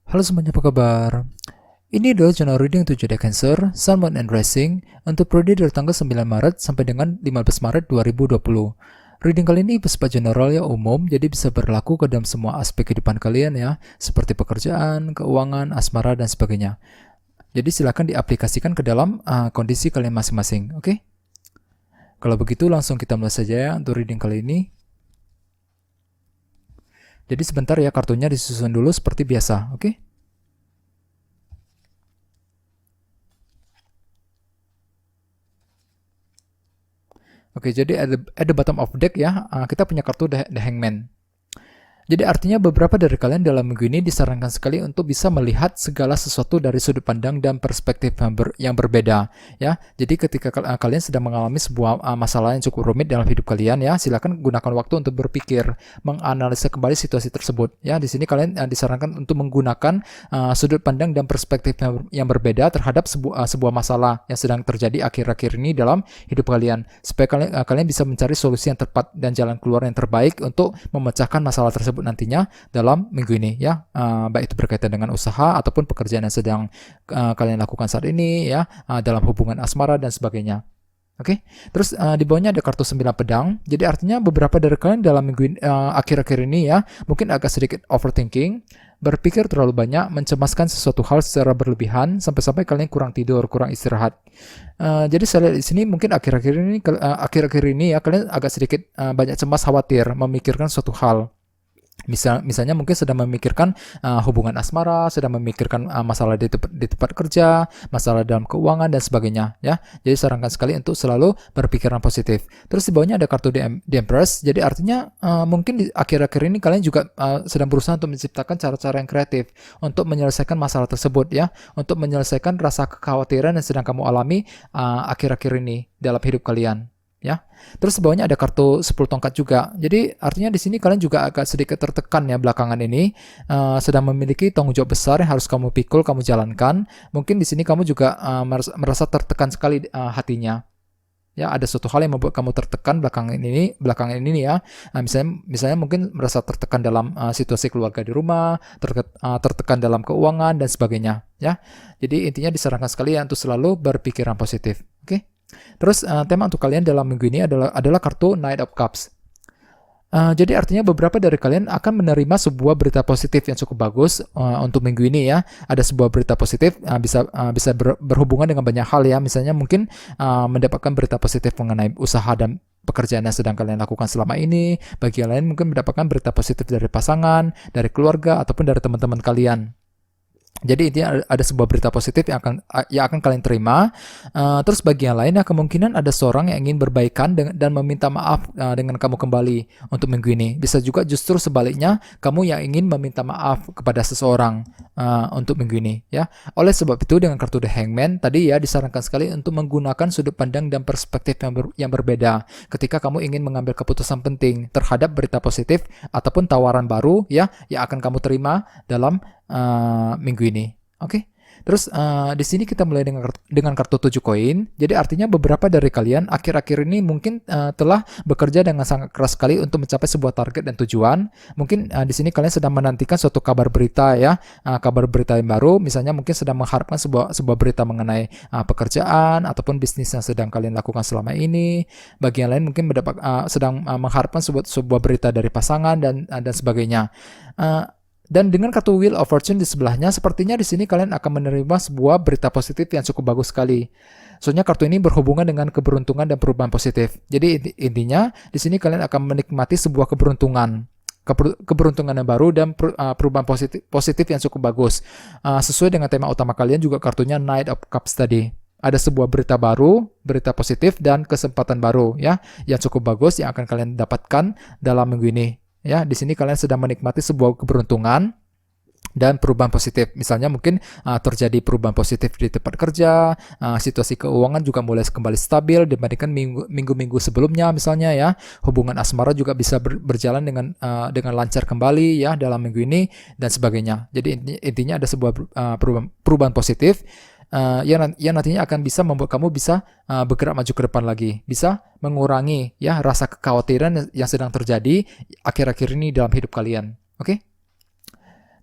Halo semuanya, apa kabar? Ini adalah channel reading 7 Day Cancer, Sun, Moon, and Rising untuk periode dari tanggal 9 Maret sampai dengan 15 Maret 2020. Reading kali ini bersifat general ya, umum, jadi bisa berlaku ke dalam semua aspek kehidupan kalian ya, seperti pekerjaan, keuangan, asmara, dan sebagainya. Jadi silakan diaplikasikan ke dalam kondisi kalian masing-masing, oke? Kalau begitu langsung kita mulai saja ya untuk reading kali ini. Jadi sebentar ya, kartunya disusun dulu seperti biasa, oke? Oke, jadi at the bottom of deck ya, kita punya kartu The Hangman. Jadi artinya beberapa dari kalian dalam minggu ini disarankan sekali untuk bisa melihat segala sesuatu dari sudut pandang dan perspektif yang berbeda ya. Jadi ketika kalian sedang mengalami sebuah masalah yang cukup rumit dalam hidup kalian ya, silakan gunakan waktu untuk berpikir, menganalisa kembali situasi tersebut ya. Di sini kalian disarankan untuk menggunakan sudut pandang dan perspektif yang berbeda terhadap sebuah masalah yang sedang terjadi akhir-akhir ini dalam hidup kalian, supaya kalian bisa mencari solusi yang tepat dan jalan keluar yang terbaik untuk memecahkan masalah tersebut nantinya dalam minggu ini ya, baik itu berkaitan dengan usaha ataupun pekerjaan yang sedang kalian lakukan saat ini ya, dalam hubungan asmara dan sebagainya. Oke, terus di bawahnya ada kartu 9 pedang. Jadi artinya beberapa dari kalian dalam minggu akhir-akhir ini ya, mungkin agak sedikit overthinking, berpikir terlalu banyak, mencemaskan sesuatu hal secara berlebihan sampai-sampai kalian kurang tidur, kurang istirahat. Jadi saya lihat di sini mungkin akhir-akhir ini ya kalian agak sedikit banyak cemas, khawatir, memikirkan suatu hal. Misalnya mungkin sedang memikirkan hubungan asmara, sedang memikirkan masalah di tempat kerja, masalah dalam keuangan dan sebagainya ya. Jadi sarankan sekali untuk selalu berpikiran positif. Terus di bawahnya ada kartu The Empress. Jadi artinya mungkin di akhir-akhir ini kalian juga sedang berusaha untuk menciptakan cara-cara yang kreatif untuk menyelesaikan masalah tersebut ya, untuk menyelesaikan rasa kekhawatiran yang sedang kamu alami akhir-akhir ini dalam hidup kalian. Ya. Terus di bawahnya ada kartu 10 tongkat juga. Jadi artinya di sini kalian juga agak sedikit tertekan ya belakangan ini, sedang memiliki tanggung jawab besar yang harus kamu pikul, kamu jalankan. Mungkin di sini kamu juga merasa tertekan sekali hatinya. Ya, ada suatu hal yang membuat kamu tertekan belakangan ini ya. Misalnya mungkin merasa tertekan dalam situasi keluarga di rumah, tertekan dalam keuangan dan sebagainya ya. Jadi intinya disarankan sekali ya untuk selalu berpikiran positif. Oke? Terus tema untuk kalian dalam minggu ini adalah kartu Knight of Cups. Jadi artinya beberapa dari kalian akan menerima sebuah berita positif yang cukup bagus untuk minggu ini ya. Ada sebuah berita positif bisa berhubungan dengan banyak hal ya. Misalnya mungkin mendapatkan berita positif mengenai usaha dan pekerjaan yang sedang kalian lakukan selama ini. Bagi yang lain mungkin mendapatkan berita positif dari pasangan, dari keluarga ataupun dari teman-teman kalian. Jadi intinya ada sebuah berita positif yang akan kalian terima. Terus bagi yang lainnya kemungkinan ada seorang yang ingin berbaikan dan meminta maaf dengan kamu kembali untuk minggu ini. Bisa juga justru sebaliknya kamu yang ingin meminta maaf kepada seseorang untuk minggu ini ya. Oleh sebab itu dengan kartu The Hangman tadi ya disarankan sekali untuk menggunakan sudut pandang dan perspektif yang berbeda ketika kamu ingin mengambil keputusan penting terhadap berita positif ataupun tawaran baru ya yang akan kamu terima dalam minggu ini. Oke. Terus di sini kita mulai dengan kartu 7 koin. Jadi artinya beberapa dari kalian akhir-akhir ini mungkin telah bekerja dengan sangat keras sekali untuk mencapai sebuah target dan tujuan. Mungkin di sini kalian sedang menantikan suatu kabar berita ya, kabar berita yang baru. Misalnya mungkin sedang mengharapkan sebuah berita mengenai pekerjaan ataupun bisnis yang sedang kalian lakukan selama ini. Bagi yang lain mungkin sedang mengharapkan sebuah berita dari pasangan dan sebagainya. Dan dengan kartu Wheel of Fortune di sebelahnya, sepertinya di sini kalian akan menerima sebuah berita positif yang cukup bagus sekali. Soalnya kartu ini berhubungan dengan keberuntungan dan perubahan positif. Jadi intinya di sini kalian akan menikmati sebuah keberuntungan yang baru dan perubahan positif yang cukup bagus. Sesuai dengan tema utama kalian juga kartunya Knight of Cups tadi. Ada sebuah berita baru, berita positif dan kesempatan baru ya yang cukup bagus yang akan kalian dapatkan dalam minggu ini. Ya, di sini kalian sedang menikmati sebuah keberuntungan dan perubahan positif. Misalnya mungkin terjadi perubahan positif di tempat kerja, situasi keuangan juga mulai kembali stabil dibandingkan minggu-minggu sebelumnya misalnya ya. Hubungan asmara juga bisa berjalan dengan lancar kembali ya dalam minggu ini dan sebagainya. Jadi intinya ada sebuah perubahan positif yang nantinya akan bisa membuat kamu bisa bergerak maju ke depan lagi, bisa mengurangi ya rasa kekhawatiran yang sedang terjadi akhir-akhir ini dalam hidup kalian. Oke?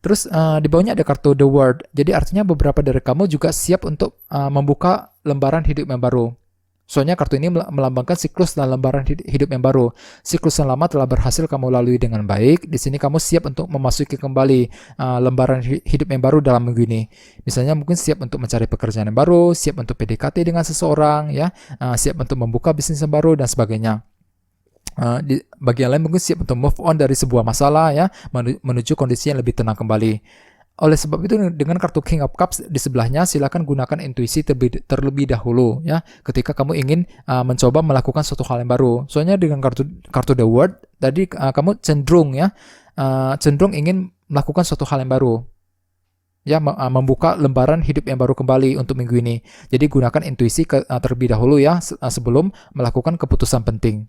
Terus di bawahnya ada kartu The World. Jadi artinya beberapa dari kamu juga siap untuk membuka lembaran hidup yang baru. Soalnya kartu ini melambangkan siklus dan lembaran hidup yang baru. Siklus yang lama telah berhasil kamu lalui dengan baik. Di sini kamu siap untuk memasuki kembali lembaran hidup yang baru dalam minggu ini. Misalnya mungkin siap untuk mencari pekerjaan yang baru, siap untuk PDKT dengan seseorang, ya, siap untuk membuka bisnis yang baru dan sebagainya. Di bagian lain mungkin siap untuk move on dari sebuah masalah, ya, menuju kondisi yang lebih tenang kembali. Oleh sebab itu dengan kartu King of Cups di sebelahnya silakan gunakan intuisi terlebih dahulu, ya, ketika kamu ingin mencoba melakukan suatu hal yang baru. Soalnya dengan kartu The World tadi kamu cenderung, ya, cenderung ingin melakukan suatu hal yang baru, ya, membuka lembaran hidup yang baru kembali untuk minggu ini. Jadi gunakan intuisi terlebih dahulu, ya, sebelum melakukan keputusan penting.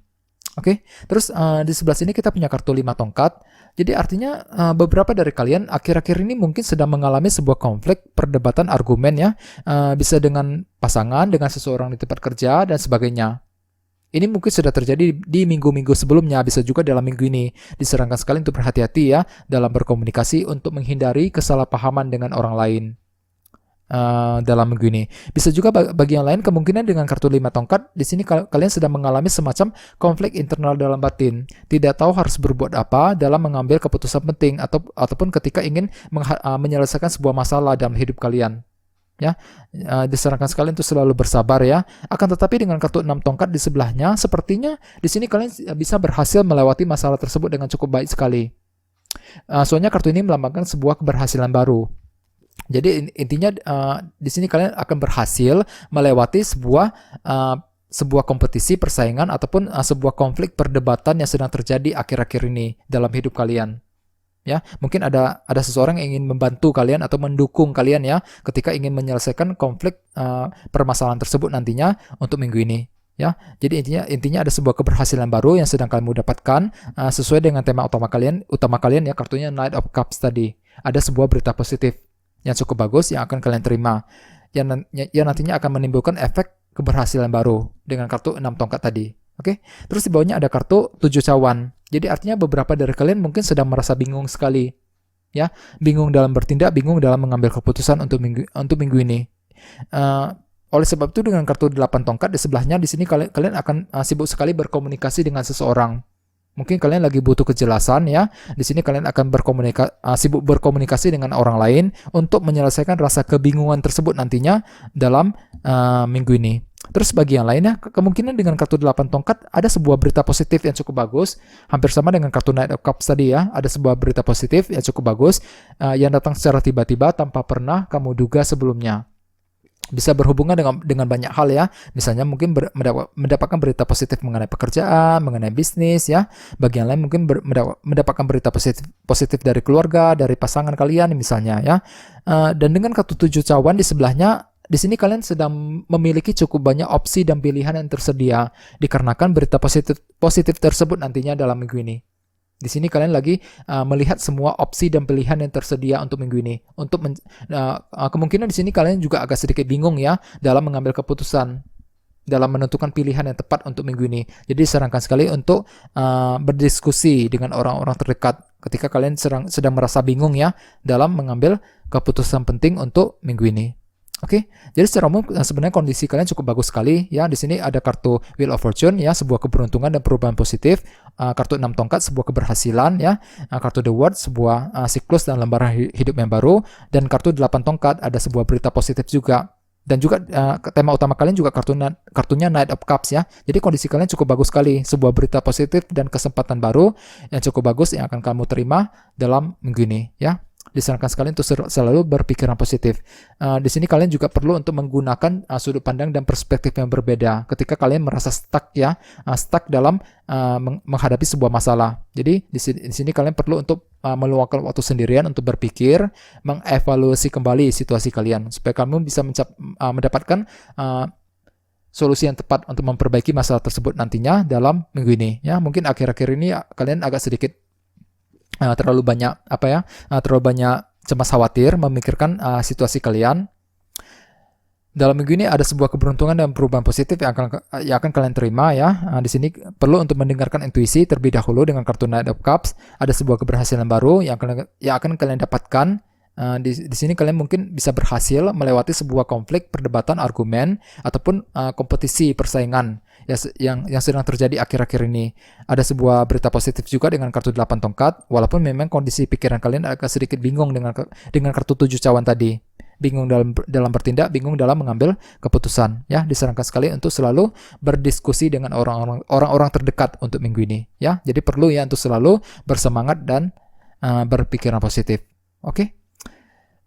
Oke, terus di sebelah sini kita punya kartu 5 tongkat. Jadi artinya beberapa dari kalian akhir-akhir ini mungkin sedang mengalami sebuah konflik, perdebatan argumen, ya, bisa dengan pasangan, dengan seseorang di tempat kerja dan sebagainya. Ini mungkin sudah terjadi di minggu-minggu sebelumnya, bisa juga dalam minggu ini. Disarankan sekali untuk berhati-hati, ya, dalam berkomunikasi untuk menghindari kesalahpahaman dengan orang lain. Dalam minggu ini. Bisa juga bagi yang lain kemungkinan dengan kartu 5 tongkat di sini kalian sedang mengalami semacam konflik internal dalam batin. Tidak tahu harus berbuat apa dalam mengambil keputusan penting ataupun ketika ingin menyelesaikan sebuah masalah dalam hidup kalian. Ya, disarankan sekali untuk selalu bersabar, ya. Akan tetapi dengan kartu 6 tongkat di sebelahnya, sepertinya di sini kalian bisa berhasil melewati masalah tersebut dengan cukup baik sekali. Soalnya kartu ini melambangkan sebuah keberhasilan baru. Jadi intinya di sini kalian akan berhasil melewati sebuah kompetisi persaingan ataupun sebuah konflik perdebatan yang sedang terjadi akhir-akhir ini dalam hidup kalian. Ya, mungkin ada seseorang yang ingin membantu kalian atau mendukung kalian, ya, ketika ingin menyelesaikan konflik permasalahan tersebut nantinya untuk minggu ini. Ya, jadi intinya ada sebuah keberhasilan baru yang sedang kamu dapatkan sesuai dengan tema utama kalian, ya, kartunya Knight of Cups tadi. Ada sebuah berita positif yang cukup bagus yang akan kalian terima, yang nantinya akan menimbulkan efek keberhasilan baru dengan kartu 6 tongkat tadi. Oke, terus di bawahnya ada kartu 7 cawan. Jadi artinya beberapa dari kalian mungkin sedang merasa bingung sekali, ya, bingung dalam bertindak, bingung dalam mengambil keputusan untuk minggu ini. Oleh sebab itu dengan kartu 8 tongkat di sebelahnya di sini kalian akan sibuk sekali berkomunikasi dengan seseorang. Mungkin kalian lagi butuh kejelasan, ya. Di sini kalian akan sibuk berkomunikasi dengan orang lain untuk menyelesaikan rasa kebingungan tersebut nantinya dalam minggu ini. Terus bagi yang lainnya, kemungkinan dengan kartu 8 tongkat ada sebuah berita positif yang cukup bagus, hampir sama dengan kartu Knight of Cups tadi, ya. Ada sebuah berita positif yang cukup bagus yang datang secara tiba-tiba tanpa pernah kamu duga sebelumnya. Bisa berhubungan dengan banyak hal, ya. Misalnya mungkin mendapatkan berita positif mengenai pekerjaan, mengenai bisnis, ya. Bagi yang lain mungkin mendapatkan berita positif dari keluarga, dari pasangan kalian misalnya, ya. Dan dengan kartu 7 cawan di sebelahnya, di sini kalian sedang memiliki cukup banyak opsi dan pilihan yang tersedia dikarenakan berita positif tersebut nantinya dalam minggu ini. Di sini kalian lagi melihat semua opsi dan pilihan yang tersedia untuk minggu ini. Kemungkinan di sini kalian juga agak sedikit bingung, ya, dalam mengambil keputusan, dalam menentukan pilihan yang tepat untuk minggu ini. Jadi disarankan sekali untuk berdiskusi dengan orang-orang terdekat ketika kalian sedang merasa bingung, ya, dalam mengambil keputusan penting untuk minggu ini. Oke, jadi secara umum sebenarnya kondisi kalian cukup bagus sekali, ya. Di sini ada kartu Wheel of Fortune, ya, sebuah keberuntungan dan perubahan positif. Kartu 6 tongkat sebuah keberhasilan, ya. Kartu The World sebuah siklus dan lembaran hidup yang baru, dan kartu 8 tongkat ada sebuah berita positif juga. Dan juga tema utama kalian juga kartunya Knight of Cups, ya. Jadi kondisi kalian cukup bagus sekali, sebuah berita positif dan kesempatan baru yang cukup bagus yang akan kamu terima dalam minggu ini, ya. Disarankan sekali untuk selalu berpikiran positif. Di sini kalian juga perlu untuk menggunakan sudut pandang dan perspektif yang berbeda ketika kalian merasa stuck, ya, stuck dalam menghadapi sebuah masalah. Jadi di sini kalian perlu untuk meluangkan waktu sendirian untuk berpikir, mengevaluasi kembali situasi kalian supaya kamu bisa mendapatkan solusi yang tepat untuk memperbaiki masalah tersebut nantinya dalam minggu ini, ya. Mungkin akhir-akhir ini kalian agak sedikit terlalu banyak cemas khawatir memikirkan situasi kalian. Dalam minggu ini ada sebuah keberuntungan dan perubahan positif yang akan kalian terima ya. Di sini perlu untuk mendengarkan intuisi terlebih dahulu dengan kartu Knight of Cups. Ada sebuah keberhasilan baru yang akan kalian dapatkan. Di sini kalian mungkin bisa berhasil melewati sebuah konflik, perdebatan, argumen ataupun kompetisi persaingan yang sedang terjadi akhir-akhir ini. Ada sebuah berita positif juga dengan kartu 8 tongkat, walaupun memang kondisi pikiran kalian agak sedikit bingung dengan kartu 7 cawan tadi. Bingung dalam bertindak, bingung dalam mengambil keputusan. Ya, disarankan sekali untuk selalu berdiskusi dengan orang-orang terdekat untuk minggu ini. Ya, jadi perlu ya untuk selalu bersemangat dan berpikiran positif. Oke,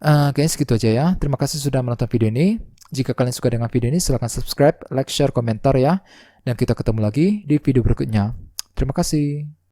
kayaknya segitu aja ya. Terima kasih sudah menonton video ini. Jika kalian suka dengan video ini, silahkan subscribe, like, share, komentar ya. Dan kita ketemu lagi di video berikutnya. Terima kasih.